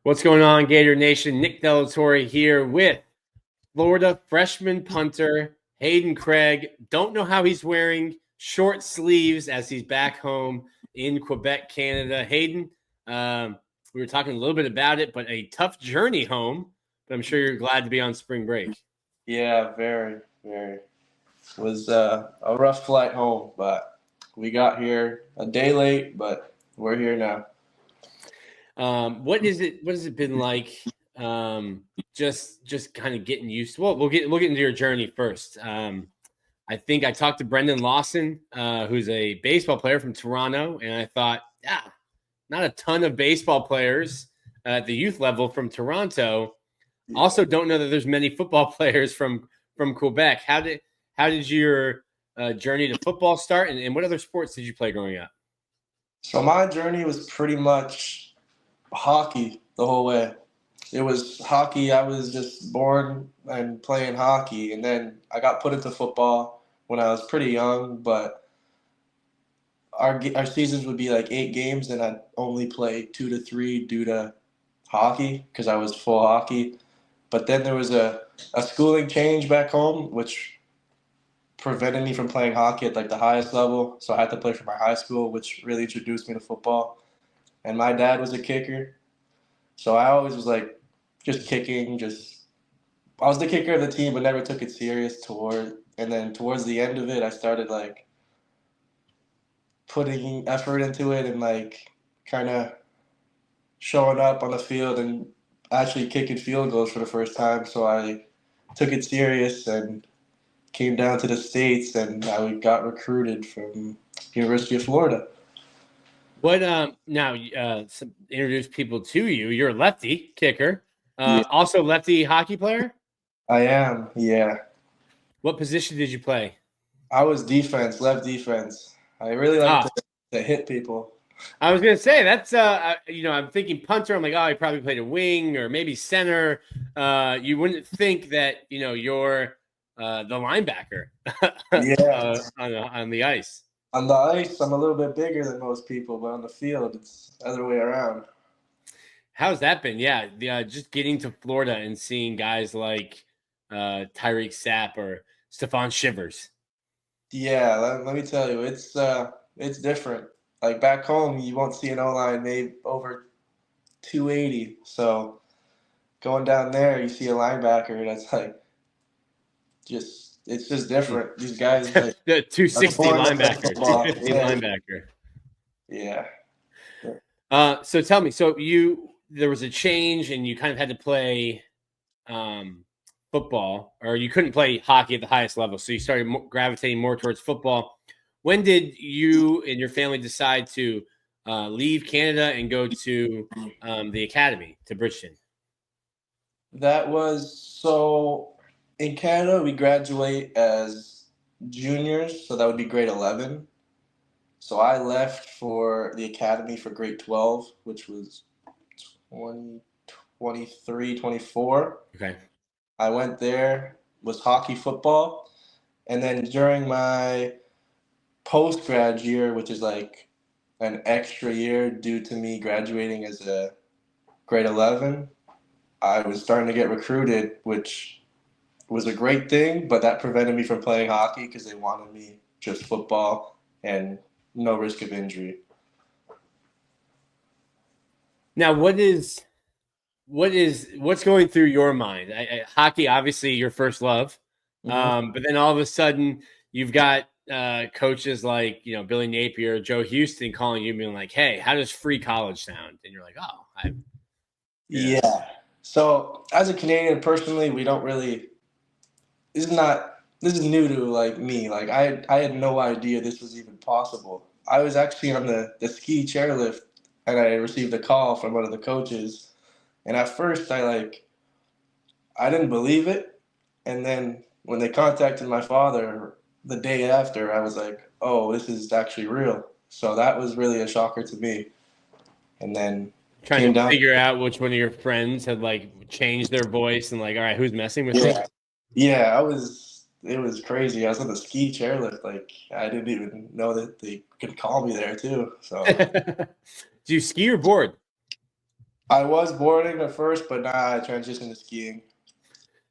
What's going on, Gator Nation? Nick Delatorre here with Florida freshman punter Hayden Craig. Don't know how he's wearing short sleeves as he's back home in Quebec, Canada. Hayden, we were talking a little bit about it, but a tough journey home. But I'm sure you're glad to be on spring break. Yeah, very, very. It was a rough flight home, but we got here a day late, but we're here now. What has it been like? Just kind of getting used to. Well, we'll get into your journey first. I think I talked to Brendan Lawson, who's a baseball player from Toronto, and I thought, not a ton of baseball players at the youth level from Toronto. Also, don't know that there's many football players from Quebec. How did your journey to football start, and what other sports did you play growing up? So my journey was pretty much hockey the whole way. It was hockey. I was just born and playing hockey, and then I got put into football when I was pretty young, but our seasons would be like 8 games, and I'd only play 2 to 3 due to hockey because I was full hockey. But then there was a schooling change back home, which prevented me from playing hockey at like the highest level. So I had to play for my high school, which really introduced me to football. And my dad was a kicker. So I always was like just kicking, I was the kicker of the team, but never took it serious and then towards the end of it, I started like putting effort into it and like kind of showing up on the field and actually kicking field goals for the first time. So I took it serious and came down to the States, and I got recruited from University of Florida. What now? Introduce people to you. You're a lefty kicker, also lefty hockey player. I am, yeah. What position did you play? I was defense, left defense. I really like to hit people. I was gonna say that's I'm thinking punter. I'm like, oh, he probably played a wing or maybe center. You wouldn't think that you're the linebacker. Yeah. On the ice. On the ice, I'm a little bit bigger than most people, but on the field, it's the other way around. How's that been? Yeah, just getting to Florida and seeing guys like Tyreek Sapp or Stephon Shivers. Yeah, let me tell you, it's different. Like back home, you won't see an O-line made over 280. So going down there, you see a linebacker that's like it's just different. These guys like the 260 linebacker, 250 linebacker. Yeah. So tell me, there was a change and you kind of had to play football, or you couldn't play hockey at the highest level, so you started gravitating more towards football. When did you and your family decide to leave Canada and go to the academy to Bridgeton? That was so in Canada, we graduate as juniors, so that would be grade 11. So I left for the academy for grade 12, which was 2023, 24. Okay. I went there, was hockey, football, and then during my post-grad year, which is like an extra year due to me graduating as a grade 11, I was starting to get recruited, which was a great thing, but that prevented me from playing hockey because they wanted me just football and no risk of injury. Now, what's going through your mind? Hockey, obviously, your first love, but then all of a sudden, you've got coaches like Billy Napier, Joe Houston calling you, being like, "Hey, how does free college sound?" And you're like, "Oh, yeah." So as a Canadian, personally, we don't really. This is new to like me. Like I had no idea this was even possible. I was actually on the ski chairlift, and I received a call from one of the coaches. And at first, I didn't believe it. And then when they contacted my father the day after, I was like, oh, this is actually real. So that was really a shocker to me. And then trying to figure out which one of your friends had like changed their voice and like, all right, who's messing with me? Yeah, it was crazy. I was on the ski chairlift. Like I didn't even know that they could call me there too. So do you ski or board? I was boarding at first, but now I transitioned to skiing.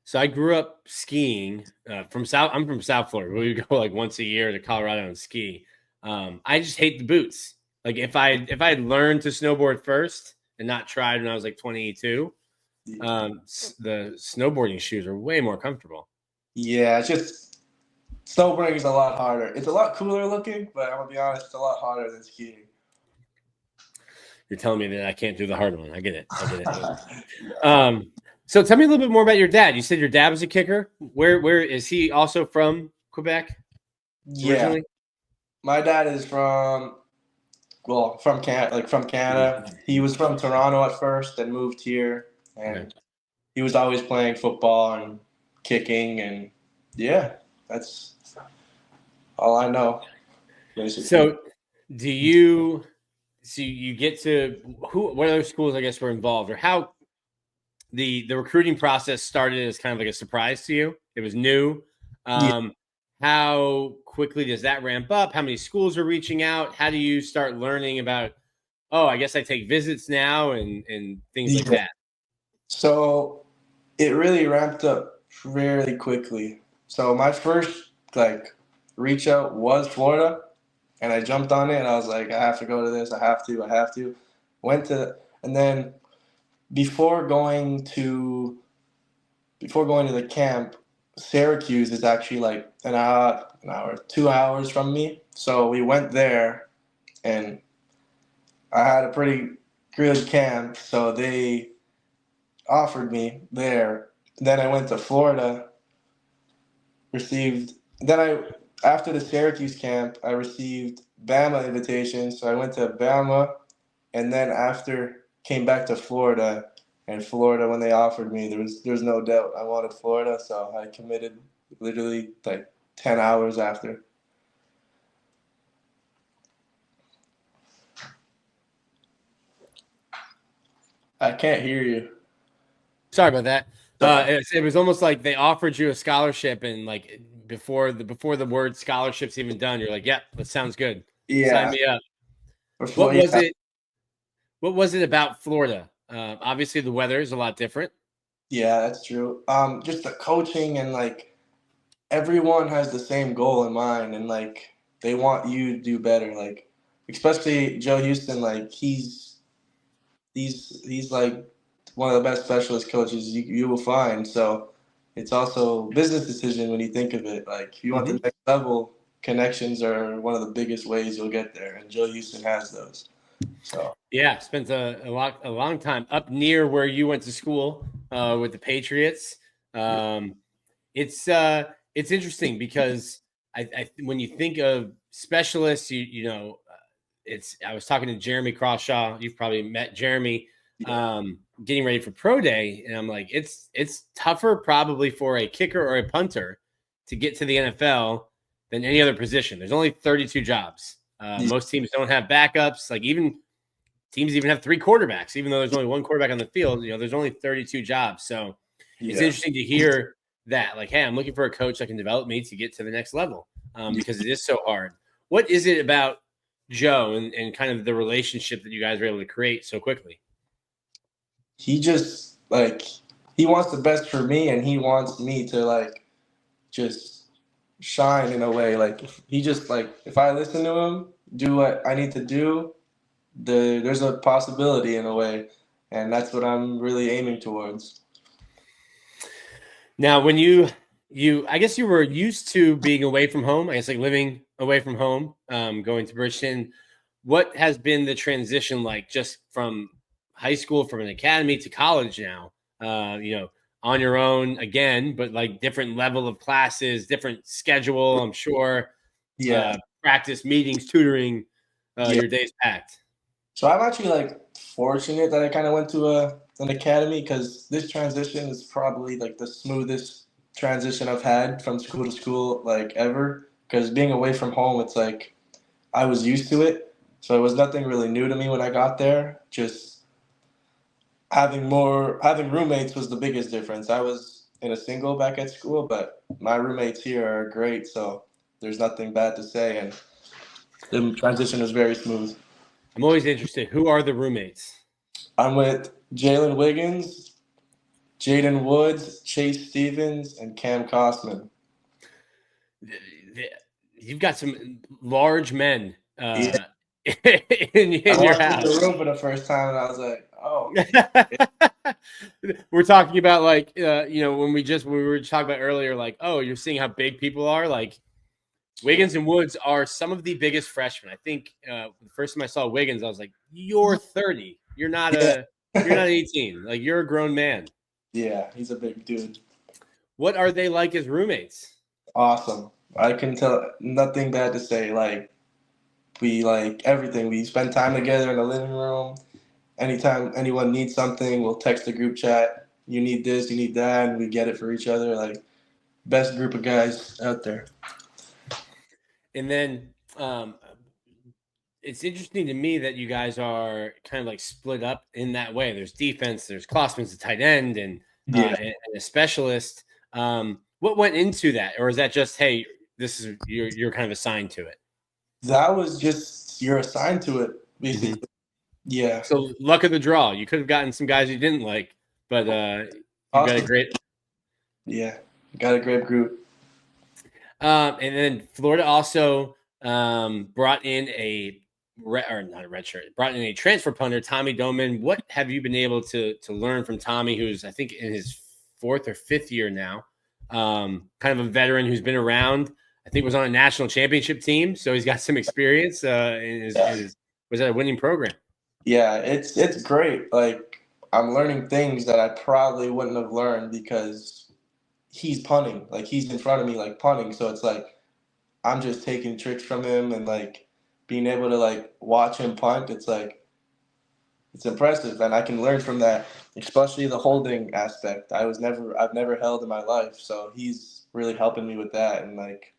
So I grew up skiing from South. I'm from South Florida. We would go like once a year to Colorado and ski. I just hate the boots. Like if I had learned to snowboard first and not tried when I was like 22, the snowboarding shoes are way more comfortable. Yeah, it's just snowboarding is a lot harder. It's a lot cooler looking, but I'm gonna be honest, it's a lot harder than skiing. You're telling me that I can't do the hard one. I get it. I get it. So tell me a little bit more about your dad. You said your dad was a kicker. Where is he also from Quebec Yeah, originally? my dad is from Canada. He was from Toronto at first, then moved here, Okay. and he was always playing football and kicking, and yeah, that's all I know, basically. So do you so you get to what other schools I guess were involved or how the recruiting process started as kind of like a surprise to you? It was new. Yeah. Um, how quickly does that ramp up? How many schools are reaching out? How do you start learning about, oh, I guess I take visits now and things like Yeah. that? So it really ramped up fairly quickly. So my first reach out was Florida, and I jumped on it, and I was like, I have to go to this. I have to. Went to, and then before going to the camp, Syracuse is actually like an hour, 2 hours from me. So we went there, and I had a pretty good camp. So they offered me there. Then I went to Florida, received. Then I after the Syracuse camp, I received Bama invitations. So I went to Bama, and then after came back to Florida. And Florida, when they offered me, there was no doubt I wanted Florida, so I committed literally like 10 hours after. I can't hear you. Sorry about that. Sorry. It was almost like they offered you a scholarship, and like before the word scholarship's even done, you're like, "Yep, that sounds good. Sign Yeah. me up." What Before, was yeah, it? What was it about Florida? Obviously, the weather is a lot different. yeah, that's true. Just the coaching and like everyone has the same goal in mind, and like they want you to do better. Like especially Joe Houston, like he's like one of the best specialist coaches you will find. So it's also a business decision when you think of it. Like if you want the Mhm. next level, connections are one of the biggest ways you'll get there, and Joe Houston has those. So Yeah, spent a long time up near where you went to school with the Patriots. yeah, Um, it's interesting because when you think of specialists, you know, it's I was talking to Jeremy Crawshaw. You've probably met Jeremy. yeah, Getting ready for pro day, and I'm like, it's tougher probably for a kicker or a punter to get to the NFL than any other position. There's only 32 jobs. yeah, Most teams don't have backups. Like even teams even have three quarterbacks, even though there's only one quarterback on the field. You know, there's only 32 jobs. So it's yeah. interesting to hear that. Like, hey, I'm looking for a coach that can develop me to get to the next level because it is so hard. What is it about Joe and kind of the relationship that you guys were able to create so quickly? He just like he wants the best for me, and he wants me to like just shine in a way. Like he just like if I listen to him, do what I need to do, there's a possibility in a way, and that's what I'm really aiming towards. Now, when you I guess you were used to being away from home. I guess like living away from home, going to Bridgeton. What has been the transition like just from high school, from an academy to college now? You know, on your own again, but like different level of classes, different schedule. I'm sure Yeah, practice, meetings, tutoring. yeah. Your days packed. So I'm actually like fortunate that I kind of went to an academy because this transition is probably like the smoothest transition I've had from school to school like ever. Because being away from home, it's like I was used to it, so it was nothing really new to me when I got there. Just having roommates was the biggest difference. I was in a single back at school, but my roommates here are great, so there's nothing bad to say, and the transition was very smooth. I'm always interested. Who are the roommates? I'm with Jalen Wiggins, Jaden Woods, Chase Stevens, and Cam Costman. You've got some large men Yeah. in I your walked into the house. room for the first time, and I was like, "Oh, We're talking about like when we were talking about earlier, like, oh, you're seeing how big people are. Like Wiggins and Woods are some of the biggest freshmen. I think the first time I saw Wiggins, I was like, you're 30. You're not yeah, 18. Like you're a grown man. yeah." He's a big dude. What are they like as roommates? Awesome. I can tell nothing bad to say. Like we like everything. We spend time together in the living room. Anytime anyone needs something, we'll text the group chat. You need this, you need that, and we get it for each other. Like best group of guys out there. And then it's interesting to me that you guys are kind of like split up in that way. There's defense, there's Klossman's a tight end, and Yeah. a specialist. What went into that, or is that just hey, this is you're kind of assigned to it? That was just you're assigned to it, basically. Mm-hmm. Yeah. So luck of the draw. You could have gotten some guys you didn't like, but you got a Awesome. great. Yeah. Got a great group. And then Florida also brought in brought in a transfer punter, Tommy Domen. What have you been able to learn from Tommy, who's I think in his 4th or 5th year now, kind of a veteran who's been around. I think was on a national championship team, so he's got some experience was at a winning program. Yeah, it's great. Like I'm learning things that I probably wouldn't have learned because he's punting. Like he's in front of me like punting. So it's like I'm just taking tricks from him and like being able to like watch him punt, it's like it's impressive and I can learn from that, especially the holding aspect. I've never held in my life, so he's really helping me with that and like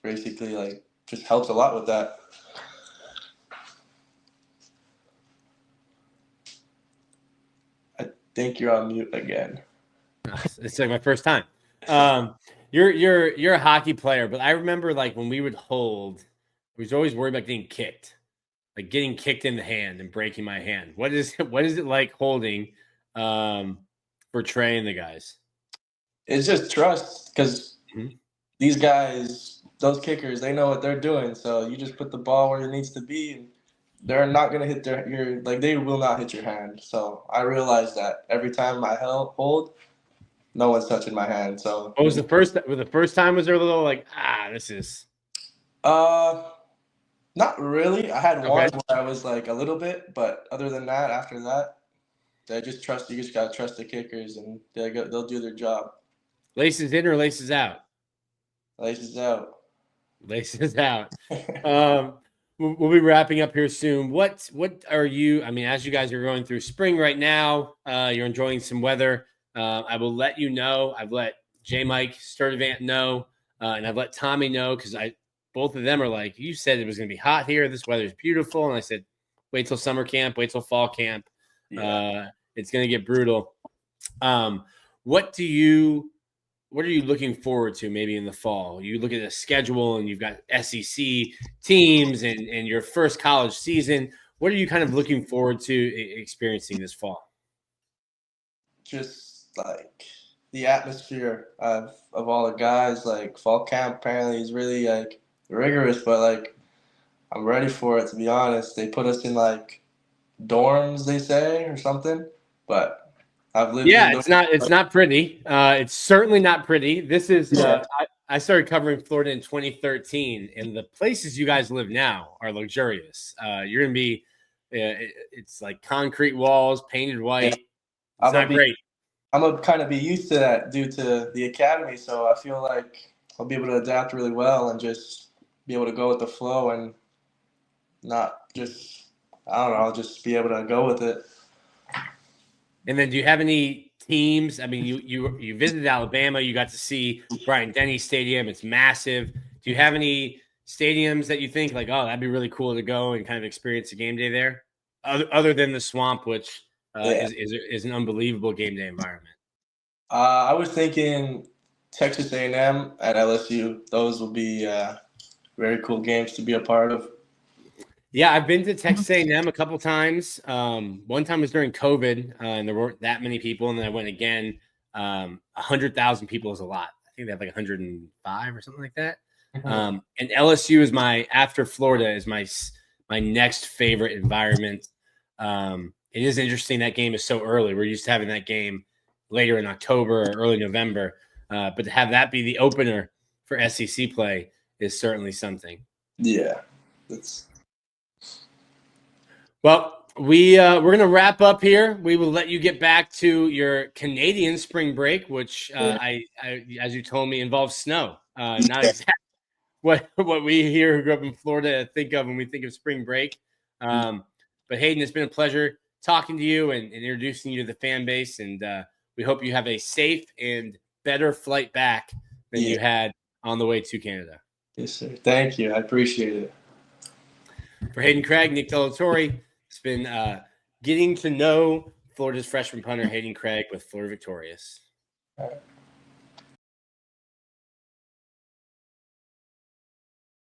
basically like just helps a lot with that. I think you're on mute again. It's like my first time. You're a hockey player, but I remember like when we would hold, we was always worried about getting kicked, like getting kicked in the hand and breaking my hand. What is it like holding for Trey and the guys? It's just trust because Mm-hmm. these guys, those kickers, they know what they're doing. So you just put the ball where it needs to be, and they're not gonna hit they will not hit your hand. So I realized that every time I hold, no one's touching my hand. So What was the first time? Was there a little like this is uh, not really. I had one okay? where I was like a little bit, but other than that, after that, I just trust. You just gotta trust the kickers, and they'll do their job. Laces in or laces out? Laces out. Laces out. We'll be wrapping up here soon. What are you? I mean, as you guys are going through spring right now, you're enjoying some weather. I will let you know. I've let J. Mike Sturdivant know, and I've let Tommy know because both of them are like, you said it was going to be hot here. This weather is beautiful, and I said, wait till summer camp, wait till fall camp. Yeah. It's going to get brutal. What are you looking forward to maybe in the fall? You look at the schedule and you've got SEC teams and your first college season. What are you kind of looking forward to experiencing this fall? Just like the atmosphere of all the guys. Like fall camp apparently is really like rigorous, but like I'm ready for it to be honest. They put us in like dorms, they say, or something. But I've lived Yeah, in those. it's not pretty. It's certainly not pretty. This is I started covering Florida in 2013, and the places you guys live now are luxurious. You're gonna be it's like concrete walls, painted white. It's not great. I'm gonna kind of be used to that due to the academy, so I feel like I'll be able to adapt really well and just be able to go with the flow and not just I don't know, I'll just be able to go with it. And then, do you have any teams? I mean, you visited Alabama. You got to see Bryant-Denny Stadium. It's massive. Do you have any stadiums that you think like, oh, that'd be really cool to go and kind of experience a game day there, other than the Swamp, which is an unbelievable game day environment? I was thinking Texas A&M at LSU. Those will be very cool games to be a part of. Yeah, I've been to Texas A&M a couple times. One time was during COVID, and there weren't that many people, and then I went again. 100,000 people is a lot. I think they have like 105 or something like that. And LSU is after Florida is my next favorite environment. It is interesting that game is so early. We're used to having that game later in October or early November, but to have that be the opener for SEC play is certainly something. Yeah, Well, we're going to wrap up here. We will let you get back to your Canadian spring break, which I as you told me, involves snow. Not exactly what we here who grew up in Florida think of when we think of spring break. But Hayden, it's been a pleasure talking to you and introducing you to the fan base, and we hope you have a safe and better flight back than you had on the way to Canada. Yes, sir. Thank you. I appreciate it. For Hayden Craig, Nick Delatorre, it's been getting to know Florida's freshman punter, Hayden Craig, with Florida Victorious. All right.